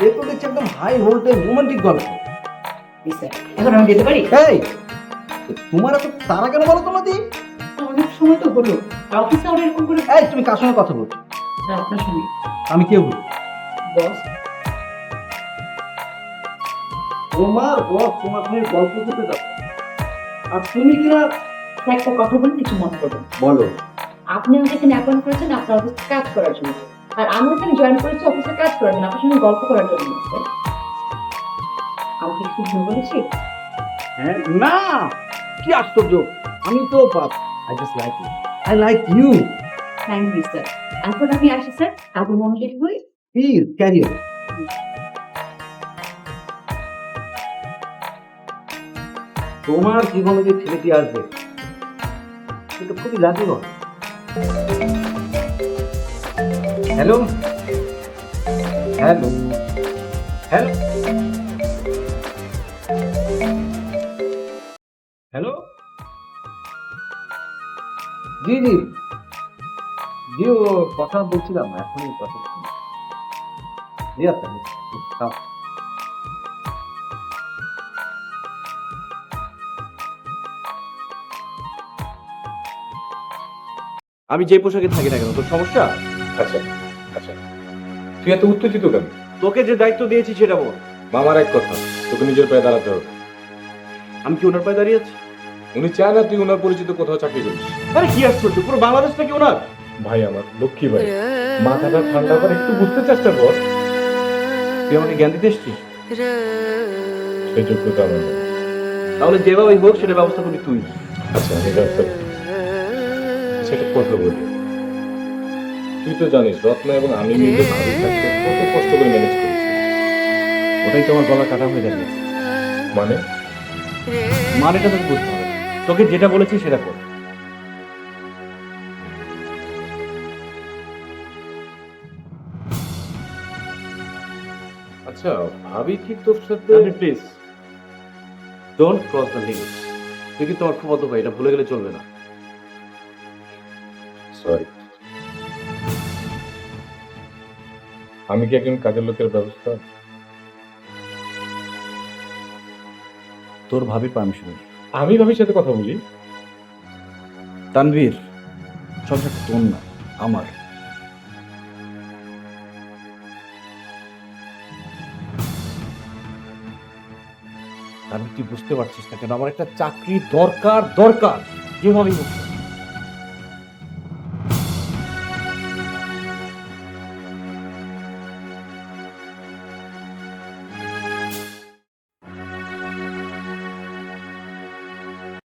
এ তো দেখছি একদম হাই ভোল্টেজ রোমান্টিক গল্প। এখন আমি যেতে পারি? এই, তোমার এত তারা কেন বলো তোমাদের? অনেক সময় তো হলো, অফিসে আমরা এরকম করে। এই, তুমি কার সঙ্গে কথা বলছো? আপনার সঙ্গে আমি কে বলি? বস। তোমার বস তোমার সঙ্গে গল্প করতে যাচ্ছে, আর তুমি কিনা? একটা কথা বলে কিছু মনে করবেন। বলো। আপনি আমাকে এখানে অ্যাপয়েন্ট করেছেন আপনার অফিসে কাজ করার জন্য, আর আমি এখানে জয়েন করেছি অফিসে কাজ করার জন্য, আপনার সঙ্গে গল্প করার জন্য। আমি কি কিছু ভুল বলেছি? হ্যাঁ, না, কি আশ্চর্য! আমি তো I just like you, I like you. Thank you sir. এখন আমি আসি স্যার, কাজে মনোযোগী হই। Please career. তোমার জীবনে যে ছেলেটি আসবে সেটা খুবই লাজুক। হ্যালো হ্যালো হ্যালো হ্যালো, জি জি জি, ও কথা বলছিলাম এখনই কথা বলছিলাম। জি আচ্ছা, তাও। আমি যে পোশাকে থাকি না কেন, তোর সমস্যা? আচ্ছা আচ্ছা, তুই এত উত্তেজিত কেন? তোকে যে দায়িত্ব দিয়েছি সেটা বল। মামার এক কথা, তোকে নিজের পায়ে দাঁড়াতে হবে। আমি কি ওনার পায়ে দাঁড়িয়ে আছি? উনি চায় না তুই ওনার পরিচিত কোথাও চাকরি করিস। আরে কি আশ্চর্য, পুরো বাংলাদেশটা কি ওনার? ভাই আমার লক্ষ্মী ভাই, মাথাটা ঠান্ডা করে একটু বুঝতে চেষ্টা কর। তুই আমাকে জ্ঞান দিতে এসছিস? সেই যোগ্যতা আমার নেই। তাহলে যেভাবেই হোক সেটা ব্যবস্থা করবি তুই। আচ্ছা আমি ব্যবস্থা করি। সেটা কথা বলি, তুই তো জানিস রত্না এবং আমি মিলে ভাবি থাকতে কত কষ্ট করে ম্যানেজ করেছি। ওটাই তো আমার গলা কাটা হয়ে দাঁড়িয়েছে। মানে মানেটা তোকে বুঝতে হবে, তোকে যেটা বলেছি সেটা কর। আচ্ছা, ভাবি কি তোর সাথে? Please don't cross the limit. তুই কিন্তু আমার খুব ভাই, এটা ভুলে গেলে চলবে না। সরি, আমি কি একজন কাজের লোকের ব্যবস্থা? তোর ভাবির পারমিশন। আমি ভাবির সাথে কথা বলি। তানভীর, সংসারটা তোর না, আমার। তানভীর, তুই বুঝতে পারছিস না কেন? আমার একটা চাকরি দরকার, দরকার, যেভাবেই হোক।